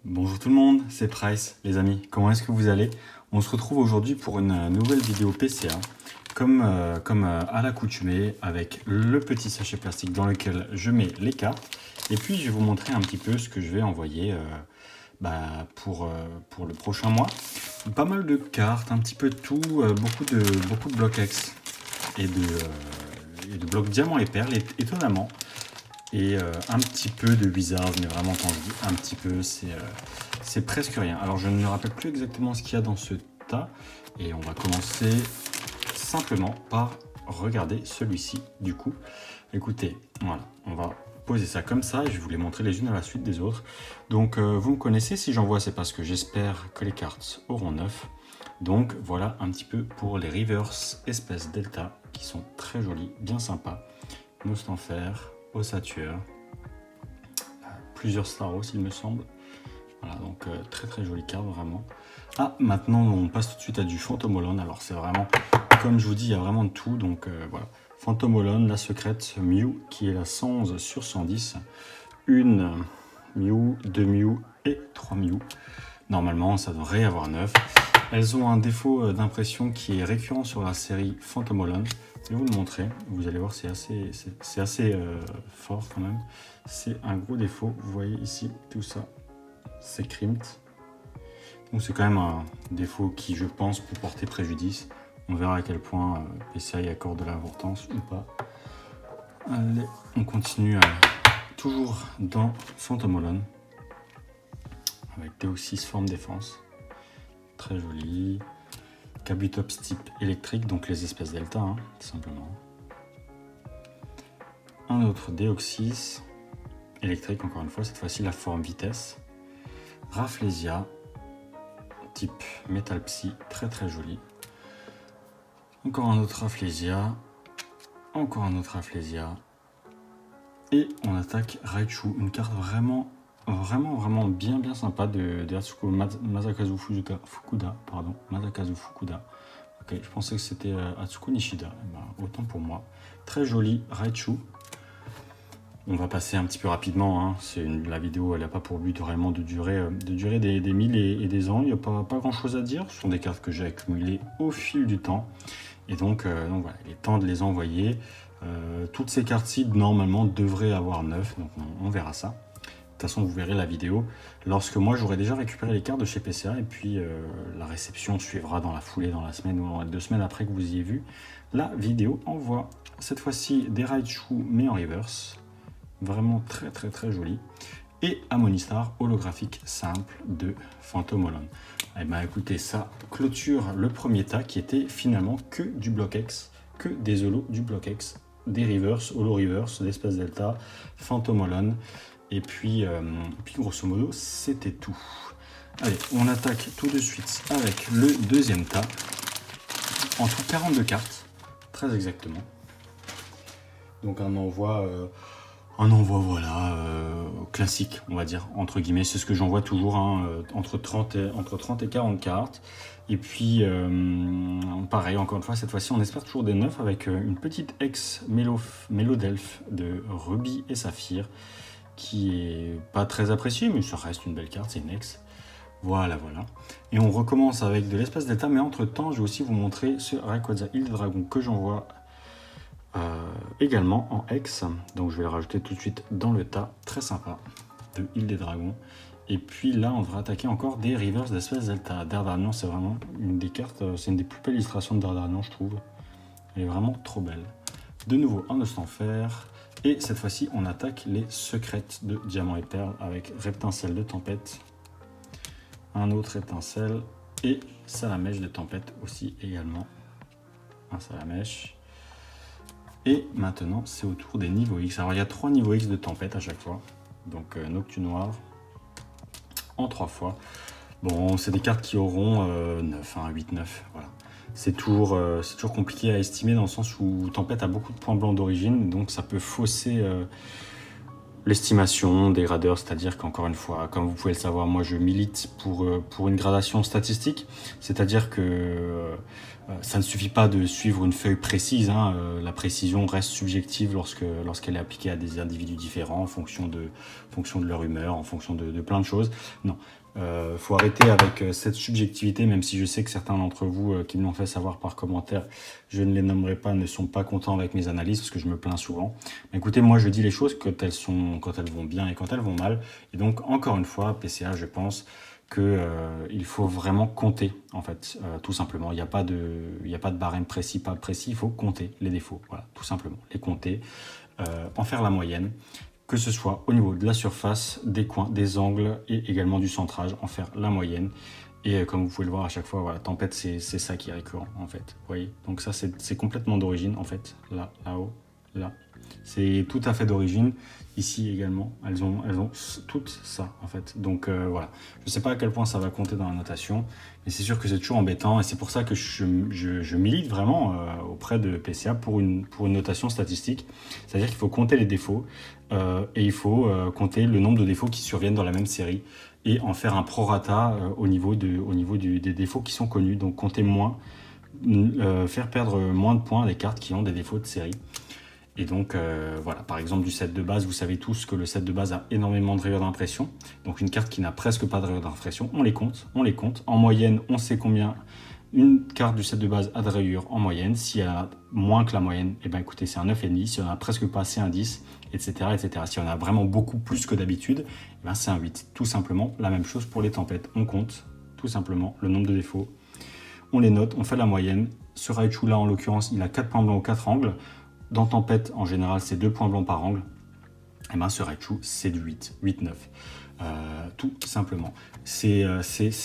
Bonjour tout le monde, c'est Price, les amis. Comment est-ce que vous allez? On se retrouve aujourd'hui pour une nouvelle vidéo PCA, comme à l'accoutumée, avec le petit sachet plastique dans lequel je mets les cartes. Et puis je vais vous montrer un petit peu ce que je vais envoyer pour le prochain mois. Pas mal de cartes, un petit peu de tout, beaucoup de blocs X et de blocs diamants et perles, étonnamment. Et un petit peu de Wizards, mais vraiment quand je dis un petit peu, c'est presque rien. Alors je ne me rappelle plus exactement ce qu'il y a dans ce tas, et on va commencer simplement par regarder celui-ci du coup. Écoutez, voilà, on va poser ça comme ça, et je vais vous les montrer les unes à la suite des autres. Donc vous me connaissez, si j'envoie c'est parce que j'espère que les cartes auront 9. Donc voilà un petit peu pour les Reverse Espèce Delta, qui sont très jolis, bien sympas. Nostanfer, Ossature, plusieurs Staros il me semble. Voilà, donc très jolie carte vraiment. Ah, maintenant on passe tout de suite à du Phantomolon. Alors c'est vraiment, comme je vous dis, il y a vraiment de tout. Donc voilà, Phantomolon, la secrète, Mew qui est la 111 sur 110. Une Mew, 2 Mew et 3 Mew. Normalement ça devrait y avoir 9. Elles ont un défaut d'impression qui est récurrent sur la série Phantomolon. Je vais vous le montrer, vous allez voir, c'est assez fort quand même. C'est un gros défaut, vous voyez ici, tout ça, c'est crimped. Donc c'est quand même un défaut qui, je pense, peut porter préjudice. On verra à quel point PCA y accorde de l'importance ou pas. Allez, on continue toujours dans Phantomolon, avec Deoxys Forme Défense. Très joli. Kabutops type électrique, donc les espèces delta, hein, tout simplement. Un autre Deoxys électrique, encore une fois, cette fois-ci la forme vitesse. Rafflesia type Metal Psy, très joli. Encore un autre Rafflesia. Encore un autre Rafflesia. Et on attaque Raichu, une carte vraiment bien sympa de Atsuko Masakazu Fukuda. Ok, je pensais que c'était Atsuko Nishida. Autant pour moi. Très joli Raichu. On va passer un petit peu rapidement. Hein. La vidéo, elle n'a pas pour but vraiment de durer des milles et des ans. Il n'y a pas grand chose à dire. Ce sont des cartes que j'ai accumulées au fil du temps. Et donc voilà, il est temps de les envoyer. Toutes ces cartes-ci, normalement, devraient avoir 9. Donc on verra ça. De toute façon, vous verrez la vidéo lorsque moi j'aurai déjà récupéré les cartes de chez PCA, et puis la réception suivra dans la foulée, dans la semaine ou 2 semaines après que vous ayez vu la vidéo envoi. Cette fois-ci des Raichu mais en reverse, vraiment très joli, et Amonistar holographique simple de Phantomolon. Et ben écoutez, ça clôture le premier tas qui était finalement que du bloc X, que des holos du bloc X, des reverse, holo reverse, d'espèce delta, Phantomolon. Et puis grosso modo, c'était tout. Allez, on attaque tout de suite avec le deuxième tas. En tout 42 cartes, très exactement. Donc un envoi voilà, classique, on va dire, entre guillemets. C'est ce que j'envoie toujours, hein, entre 30 et 40 cartes. Et puis, pareil, encore une fois, cette fois-ci, on espère toujours des 9 avec une petite ex-Mélodelphe de Rubis et Saphir, qui est pas très apprécié, mais ça reste une belle carte, c'est une ex. Voilà. Et on recommence avec de l'espace delta, mais entre temps, je vais aussi vous montrer ce Rayquaza Île des Dragons que j'envoie également en ex. Donc je vais le rajouter tout de suite dans le tas, très sympa, de Île des Dragons. Et puis là, on devrait attaquer encore des reverse d'espèce delta. Dardarnian, c'est vraiment une des cartes, c'est une des plus belles illustrations de Dardarnian, je trouve. Elle est vraiment trop belle. De nouveau, un Nostanfer. Et cette fois-ci, on attaque les secrètes de Diamant et Perle avec Reptincelle de Tempête, un autre Reptincelle et Salamèche de Tempête aussi également. Un Salamèche. Et maintenant, c'est au tour des niveaux X. Alors, il y a 3 niveaux X de Tempête à chaque fois. Donc, Noctu Noir en 3 fois. Bon, c'est des cartes qui auront 9, hein, 8, 9, voilà. C'est toujours compliqué à estimer dans le sens où Tempête a beaucoup de points blancs d'origine, donc ça peut fausser l'estimation des gradeurs, c'est-à-dire qu'encore une fois, comme vous pouvez le savoir, moi je milite pour une gradation statistique, c'est-à-dire que Ça ne suffit pas de suivre une feuille précise, hein. La précision reste subjective lorsqu'elle est appliquée à des individus différents en fonction de leur humeur, en fonction de plein de choses. Non, faut arrêter avec cette subjectivité, même si je sais que certains d'entre vous qui me l'ont fait savoir par commentaire, je ne les nommerai pas, ne sont pas contents avec mes analyses parce que je me plains souvent. Mais écoutez, moi je dis les choses quand elles vont bien et quand elles vont mal. Et donc encore une fois, PCA, je pense qu'il faut vraiment compter, en fait, tout simplement. Il n'y a pas de barème précis, pas précis, il faut compter les défauts, voilà, tout simplement. Les compter, en faire la moyenne, que ce soit au niveau de la surface, des coins, des angles et également du centrage, en faire la moyenne. Et comme vous pouvez le voir à chaque fois, voilà, tempête, c'est ça qui est récurrent, en fait. Vous voyez, donc ça, c'est complètement d'origine, en fait, là, là-haut, là. C'est tout à fait d'origine. Ici également, elles ont toutes ça en fait. Donc voilà, je ne sais pas à quel point ça va compter dans la notation, mais c'est sûr que c'est toujours embêtant et c'est pour ça que je milite vraiment auprès de PCA pour une notation statistique. C'est-à-dire qu'il faut compter les défauts et il faut compter le nombre de défauts qui surviennent dans la même série et en faire un prorata au niveau des défauts qui sont connus. Donc compter moins, faire perdre moins de points à des cartes qui ont des défauts de série. Et donc, voilà, par exemple, du set de base, vous savez tous que le set de base a énormément de rayures d'impression. Donc, une carte qui n'a presque pas de rayures d'impression, on les compte. En moyenne, on sait combien une carte du set de base a de rayures en moyenne. Si elle a moins que la moyenne, eh ben, écoutez, c'est un 9,5. Si on a presque pas, c'est un 10, etc., etc. Si on a vraiment beaucoup plus que d'habitude, eh ben, c'est un 8. Tout simplement, la même chose pour les tempêtes. On compte, tout simplement, le nombre de défauts. On les note, on fait la moyenne. Ce Raichu là, en l'occurrence, il a 4 points blancs aux 4 angles. Dans Tempête, en général, c'est 2 points blancs par angle. Et bien, ce Raichu, c'est du 8-9. Tout simplement. C'est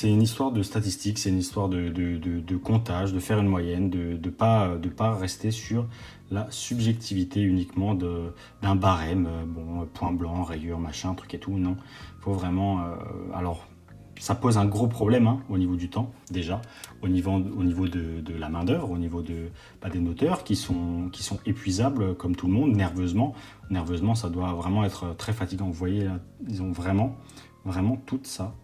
une histoire de statistiques, c'est une histoire de comptage, de faire une moyenne, de pas rester sur la subjectivité uniquement d'un barème, bon, point blanc, rayure, machin, truc et tout. Non, il faut vraiment... alors, ça pose un gros problème hein, au niveau du temps, déjà, au niveau de la main-d'œuvre, au niveau des noteurs qui sont épuisables comme tout le monde, nerveusement. Nerveusement, ça doit vraiment être très fatigant. Vous voyez, là, ils ont vraiment tout ça.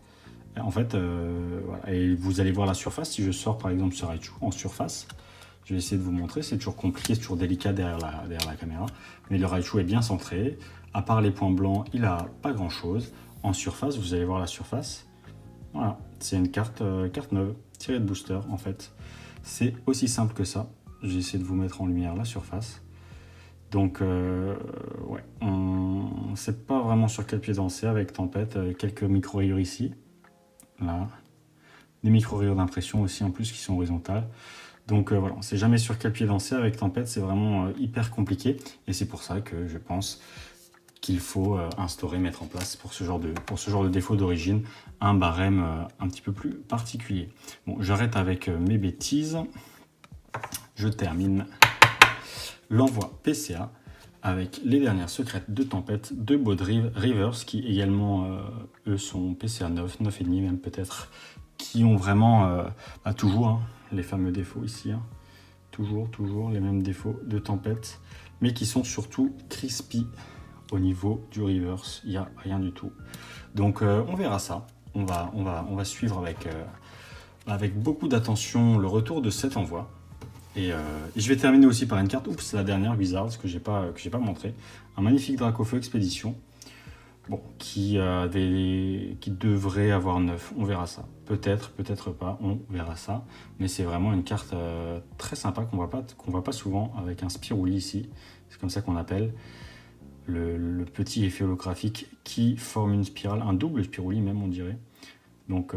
En fait, voilà. Et vous allez voir la surface. Si je sors par exemple ce Raichu en surface, je vais essayer de vous montrer. C'est toujours compliqué, c'est toujours délicat derrière la caméra. Mais le Raichu est bien centré. À part les points blancs, il n'a pas grand-chose. En surface, vous allez voir la surface. Voilà, c'est une carte neuve, tirée de booster en fait. C'est aussi simple que ça. J'ai essayé de vous mettre en lumière la surface. Donc, ouais, on ne sait pas vraiment sur quel pied danser avec Tempête. Quelques micro-rayures ici, là. Des micro-rayures d'impression aussi en plus qui sont horizontales. Donc voilà, on ne sait jamais sur quel pied danser avec Tempête. C'est vraiment hyper compliqué. Et c'est pour ça que je pense qu'il faut instaurer, mettre en place pour ce genre de défaut d'origine, un barème un petit peu plus particulier. Bon, j'arrête avec mes bêtises. Je termine l'envoi PCA avec les dernières secrètes de Tempête de Baudrive Rivers, qui également, eux, sont PCA 9, 9,5 même peut-être, qui ont vraiment, toujours hein, les fameux défauts ici, hein, toujours les mêmes défauts de Tempête, mais qui sont surtout crispy. Au niveau du reverse, il n'y a rien du tout. Donc on verra ça. On va suivre avec beaucoup d'attention le retour de cet envoi. Et je vais terminer aussi par une carte. Oups, c'est la dernière Wizards que j'ai pas montré. Un magnifique Dracofeu Expédition. Bon, qui devrait avoir 9. On verra ça. Peut-être pas. On verra ça. Mais c'est vraiment une carte très sympa qu'on voit pas souvent avec un Spirouli ici. C'est comme ça qu'on appelle. Le petit effet holographique qui forme une spirale, un double Spirouli même on dirait. Donc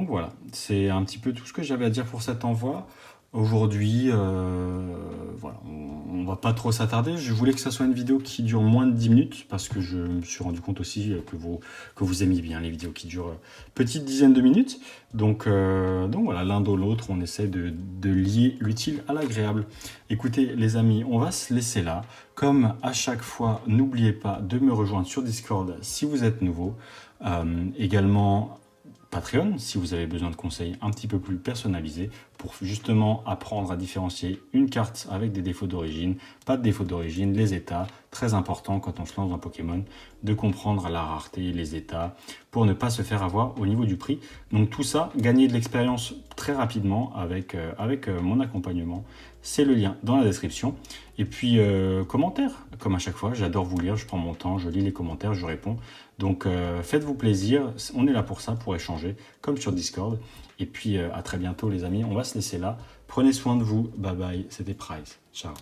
voilà, c'est un petit peu tout ce que j'avais à dire pour cet envoi. Aujourd'hui, voilà, on va pas trop s'attarder. Je voulais que ça soit une vidéo qui dure moins de 10 minutes parce que je me suis rendu compte aussi que vous aimiez bien les vidéos qui durent petite dizaine de minutes. Donc voilà, l'un dans l'autre, on essaie de lier l'utile à l'agréable. Écoutez les amis, on va se laisser là. Comme à chaque fois, n'oubliez pas de me rejoindre sur Discord si vous êtes nouveau. Également Patreon, si vous avez besoin de conseils un petit peu plus personnalisés pour justement apprendre à différencier une carte avec des défauts d'origine, pas de défauts d'origine, les états, très important quand on se lance dans Pokémon, de comprendre la rareté, les états, pour ne pas se faire avoir au niveau du prix. Donc tout ça, gagner de l'expérience très rapidement avec mon accompagnement, c'est le lien dans la description. Et puis, commentaires, comme à chaque fois, j'adore vous lire, je prends mon temps, je lis les commentaires, je réponds. Donc, faites-vous plaisir, on est là pour ça, pour échanger, comme sur Discord. Et puis, à très bientôt les amis, on va se laisser là. Prenez soin de vous, bye bye, c'était Price, ciao.